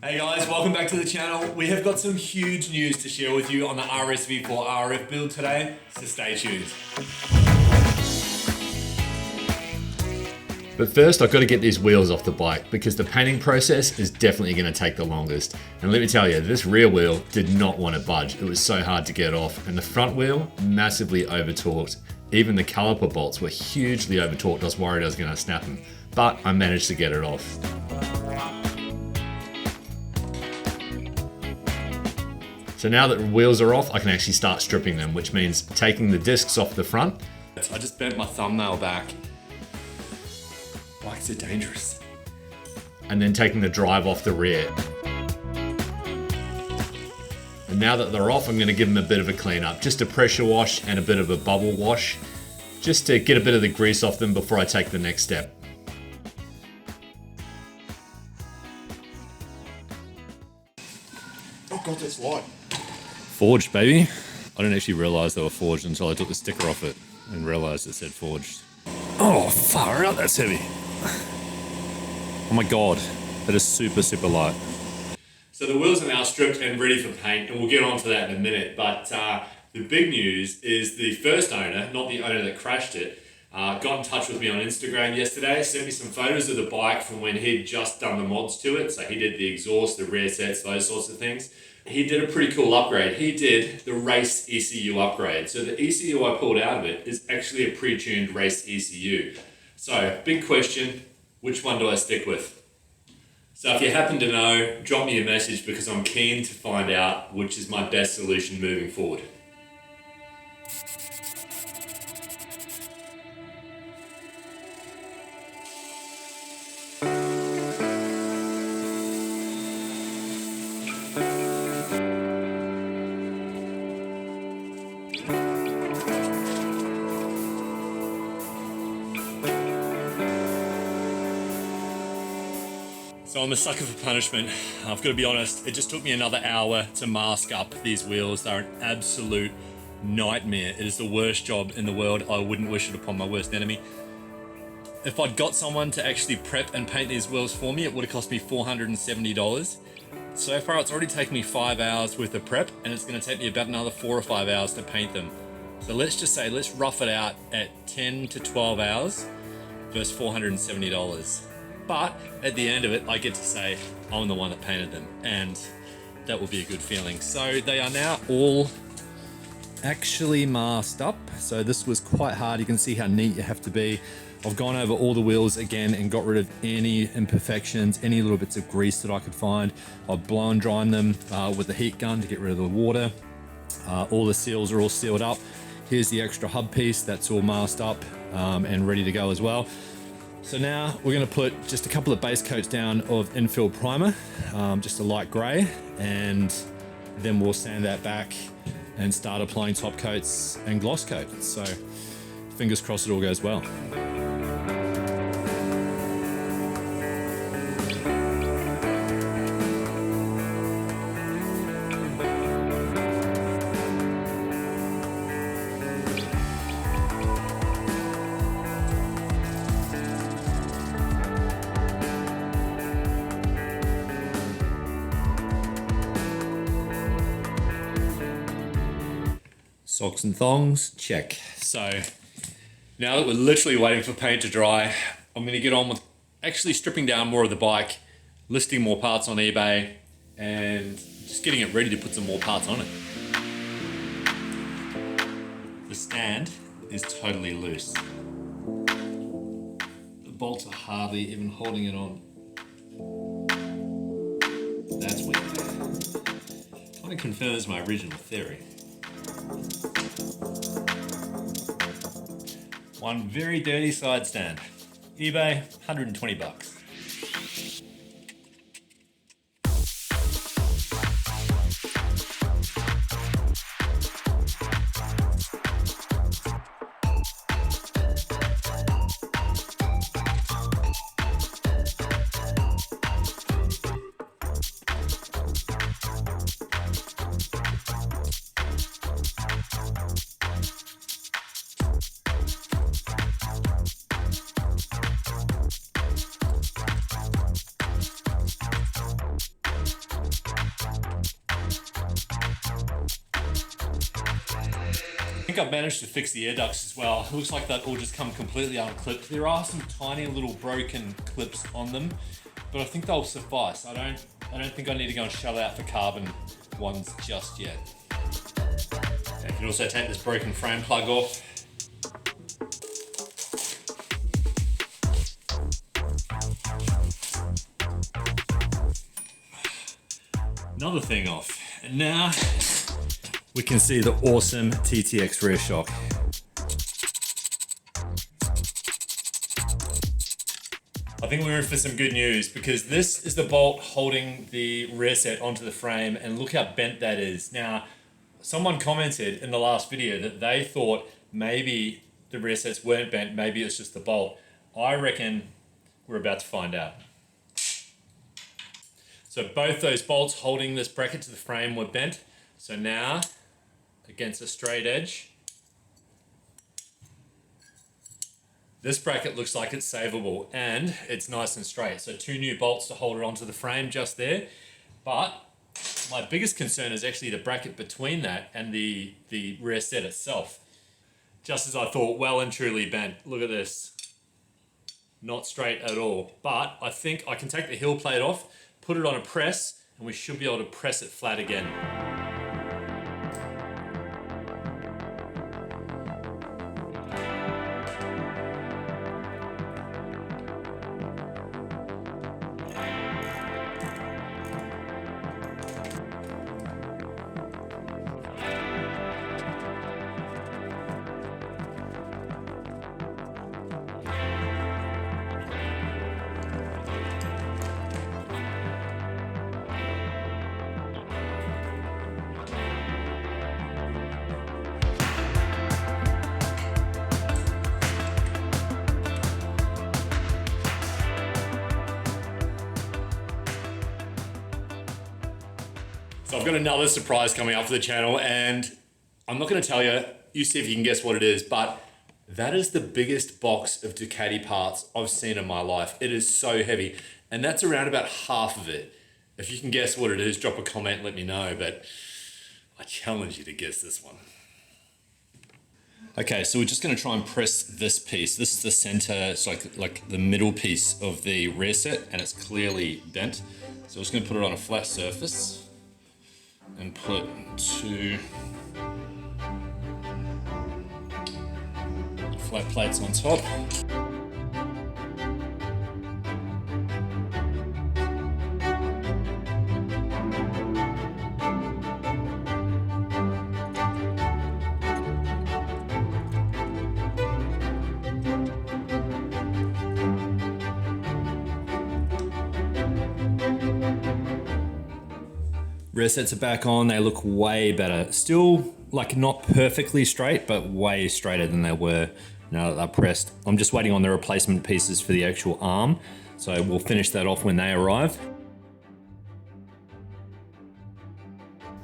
Hey guys, welcome back to the channel. We have got some huge news to share with you on the RSV4RF build today, so stay tuned. But first I've got to get these wheels off the bike because the painting process is definitely going to take the longest. And let me tell you, this rear wheel did not want to budge. It was so hard to get off. And the front wheel, massively over-torqued. Even the caliper bolts were hugely over-torqued. I was worried I was going to snap them, but I managed to get it off. So now that the wheels are off, I can actually start stripping them, which means taking the discs off the front. I just bent my thumbnail back. Bikes are dangerous. And then taking the drive off the rear. And now that they're off, I'm going to give them a bit of a clean up. Just a pressure wash and a bit of a bubble wash, just to get a bit of the grease off them before I take the next step. Oh god, that's light. Forged, baby. I didn't actually realise they were forged until I took the sticker off it and realised it said forged. Oh, far out, that's heavy. Oh my god, that is super, super light. So the wheels are now stripped and ready for paint, and we'll get onto that in a minute. But the big news is the first owner, not the owner that crashed it, got in touch with me on Instagram yesterday, sent me some photos of the bike from when he'd just done the mods to it. So he did the exhaust, the rear sets, those sorts of things. He did a pretty cool upgrade. He did the race ECU upgrade. So the ECU I pulled out of it is actually a pre-tuned race ECU. So big question, which one do I stick with? So if you happen to know, drop me a message because I'm keen to find out which is my best solution moving forward. So I'm a sucker for punishment. I've got to be honest, it just took me another hour to mask up these wheels. They're an absolute nightmare. It is the worst job in the world. I wouldn't wish it upon my worst enemy. If I'd got someone to actually prep and paint these wheels for me, it would have cost me $470. So far it's already taken me 5 hours worth of prep, and it's going to take me about another 4 or 5 hours to paint them. So let's just say, let's rough it out at 10 to 12 hours versus $470. But at the end of it, I get to say I'm the one that painted them, and that will be a good feeling. So they are now all actually masked up. So this was quite hard. You can see how neat you have to be. I've gone over all the wheels again and got rid of any imperfections, any little bits of grease that I could find. I've blow and dried them with the heat gun to get rid of the water. All the seals are all sealed up. Here's the extra hub piece that's all masked up and ready to go as well. So now we're going to put just a couple of base coats down of infill primer, just a light grey, and then we'll sand that back and start applying top coats and gloss coat. So fingers crossed it all goes well. Socks and thongs, check. So now that we're literally waiting for paint to dry, I'm going to get on with actually stripping down more of the bike, listing more parts on eBay, and just getting it ready to put some more parts on it. The stand is totally loose. The bolts are hardly even holding it on. That's weird. Kind of confirms my original theory. One very dirty side stand. eBay, 120 bucks. think I've managed to fix the air ducts as well. It looks like that all just come completely unclipped. There are some tiny little broken clips on them, but I think they'll suffice. I don't think I need to go and shell out for carbon ones just yet. Okay, you can also take this broken frame plug off. Another thing off. And now we can see the awesome TTX rear shock. I think we're in for some good news because this is the bolt holding the rear set onto the frame, and look how bent that is. Now, someone commented in the last video that they thought maybe the rear sets weren't bent, maybe it's just the bolt. I reckon we're about to find out. So both those bolts holding this bracket to the frame were bent. So now, against a straight edge, this bracket looks like it's savable and it's nice and straight. So 2 new bolts to hold it onto the frame just there. But my biggest concern is actually the bracket between that and the rear set itself. Just as I thought, well and truly bent. Look at this. Not straight at all. But I think I can take the heel plate off, put it on a press, and we should be able to press it flat again. So I've got another surprise coming up for the channel, and I'm not going to tell you, you see if you can guess what it is, but that is the biggest box of Ducati parts I've seen in my life. It is so heavy, and that's around about half of it. If you can guess what it is, drop a comment, let me know, but I challenge you to guess this one. Okay, so we're just going to try and press this piece. This is the center, it's like the middle piece of the rear set, and it's clearly bent. So we're just going to put it on a flat surface and put 2 flat plates on top. Rear sets are back on, they look way better. Still like not perfectly straight, but way straighter than they were now that they're pressed. I'm just waiting on the replacement pieces for the actual arm, so we'll finish that off when they arrive.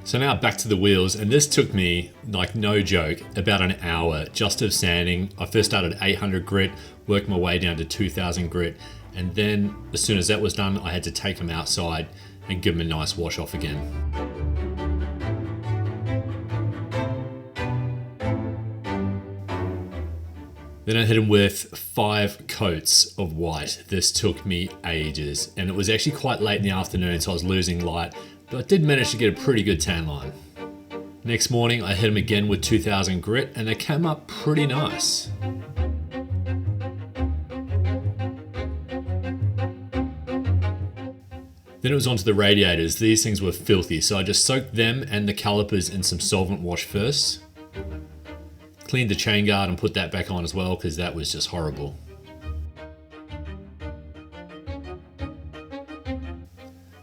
So now back to the wheels, and this took me, like no joke, about an hour just of sanding. I first started 800 grit, worked my way down to 2000 grit, and then as soon as that was done, I had to take them outside and give them a nice wash off again. Then I hit them with 5 coats of white. This took me ages, and it was actually quite late in the afternoon, so I was losing light, but I did manage to get a pretty good tan line. Next morning, I hit them again with 2000 grit, and they came up pretty nice. Then it was onto the radiators. These things were filthy, so I just soaked them and the calipers in some solvent wash first. Cleaned the chain guard and put that back on as well, because that was just horrible.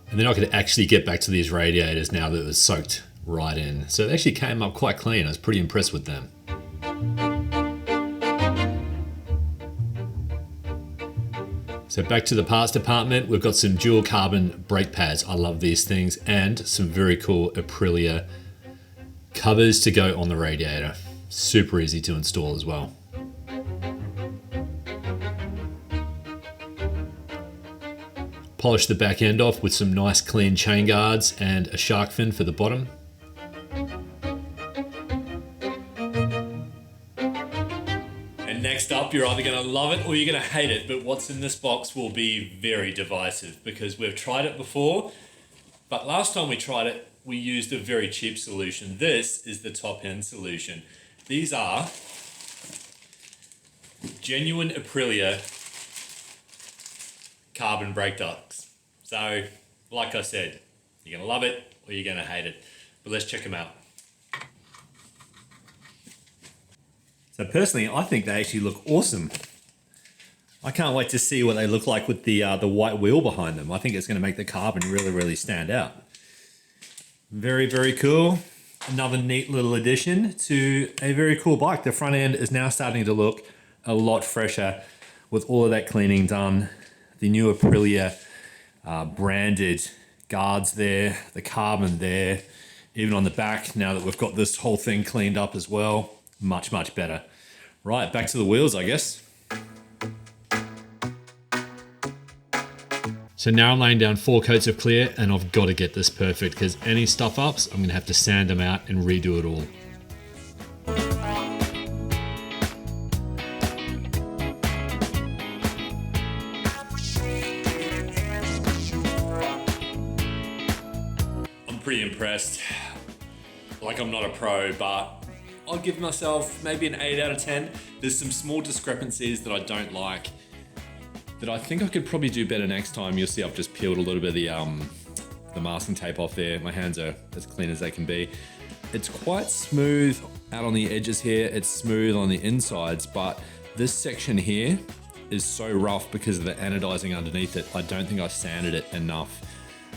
And then I could actually get back to these radiators now that it was soaked right in. So they actually came up quite clean. I was pretty impressed with them. So back to the parts department, we've got some dual carbon brake pads. I love these things, and some very cool Aprilia covers to go on the radiator. Super easy to install as well. Polish the back end off with some nice clean chain guards and a shark fin for the bottom. up, you're either gonna love it or you're gonna hate it, but what's in this box will be very divisive because we've tried it before, but last time we tried it, we used a very cheap solution. This is the top end solution. These are genuine Aprilia carbon brake ducts. So, like I said, you're gonna love it or you're gonna hate it, but let's check them out. So personally, I think they actually look awesome. I can't wait to see what they look like with the white wheel behind them. I think it's going to make the carbon really, really stand out. Very, very cool. Another neat little addition to a very cool bike. The front end is now starting to look a lot fresher with all of that cleaning done. The new Aprilia branded guards there, the carbon there, even on the back, now that we've got this whole thing cleaned up as well. Much, much better. Right, back to the wheels, I guess. So now I'm laying down 4 coats of clear and I've got to get this perfect because any stuff ups, I'm going to have to sand them out and redo it all. I'm pretty impressed. Like, I'm not a pro, but I'll give myself maybe an 8 out of 10. There's some small discrepancies that I don't like that I think I could probably do better next time. You'll see I've just peeled a little bit of the masking tape off there. My hands are as clean as they can be. It's quite smooth out on the edges here. It's smooth on the insides, but this section here is so rough because of the anodizing underneath it. I don't think I sanded it enough.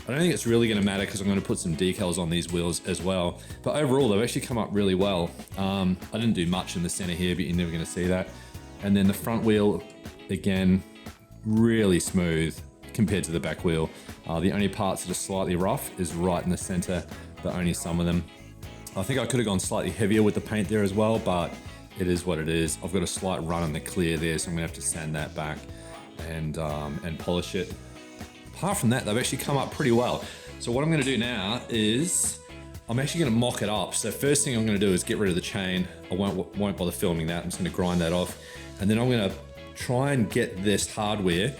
I don't think it's really going to matter because I'm going to put some decals on these wheels as well. But overall, they've actually come up really well. I didn't do much in the center here, but you're never going to see that. And then the front wheel, again, really smooth compared to the back wheel. The only parts that are slightly rough is right in the center, but only some of them. I think I could have gone slightly heavier with the paint there as well, but it is what it is. I've got a slight run on the clear there, so I'm going to have to sand that back and polish it. Apart from that, they've actually come up pretty well. So what I'm going to do now is I'm actually going to mock it up. So first thing I'm going to do is get rid of the chain. I won't bother filming that. I'm just going to grind that off. And then I'm going to try and get this hardware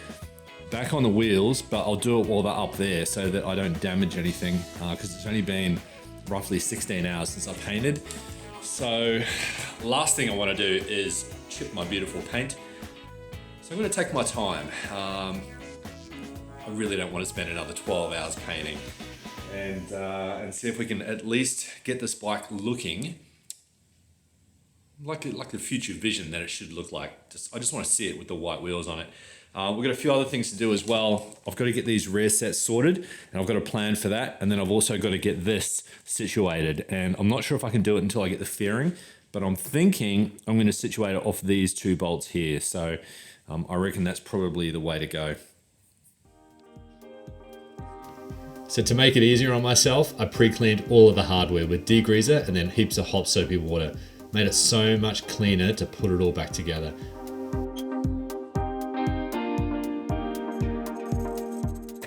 back on the wheels, but I'll do it while they're up there so that I don't damage anything because it's only been roughly 16 hours since I painted. So last thing I want to do is chip my beautiful paint. So I'm going to take my time. I really don't want to spend another 12 hours painting and see if we can at least get this bike looking like the future vision that it should look like. I just want to see it with the white wheels on it. We've got a few other things to do as well. I've got to get these rear sets sorted and I've got a plan for that. And then I've also got to get this situated. And I'm not sure if I can do it until I get the fairing, but I'm thinking I'm going to situate it off these 2 bolts here. So I reckon that's probably the way to go. So to make it easier on myself, I pre-cleaned all of the hardware with degreaser and then heaps of hot soapy water. Made it so much cleaner to put it all back together.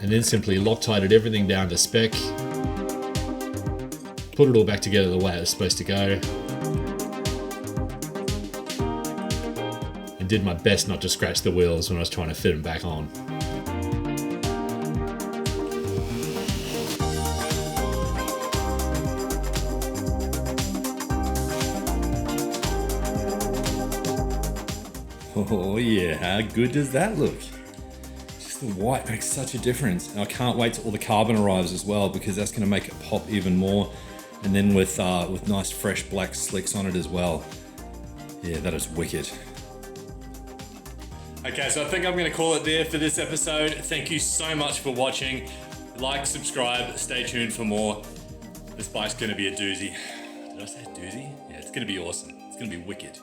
And then simply Loctited everything down to spec. Put it all back together the way it was supposed to go. And did my best not to scratch the wheels when I was trying to fit them back on. Oh yeah, how good does that look? Just the white makes such a difference. And I can't wait till all the carbon arrives as well because that's going to make it pop even more. And then with nice fresh black slicks on it as well. Yeah, that is wicked. Okay, so I think I'm going to call it there for this episode. Thank you so much for watching. Like, subscribe, stay tuned for more. This bike's going to be a doozy. Did I say doozy? Yeah, it's going to be awesome. It's going to be wicked.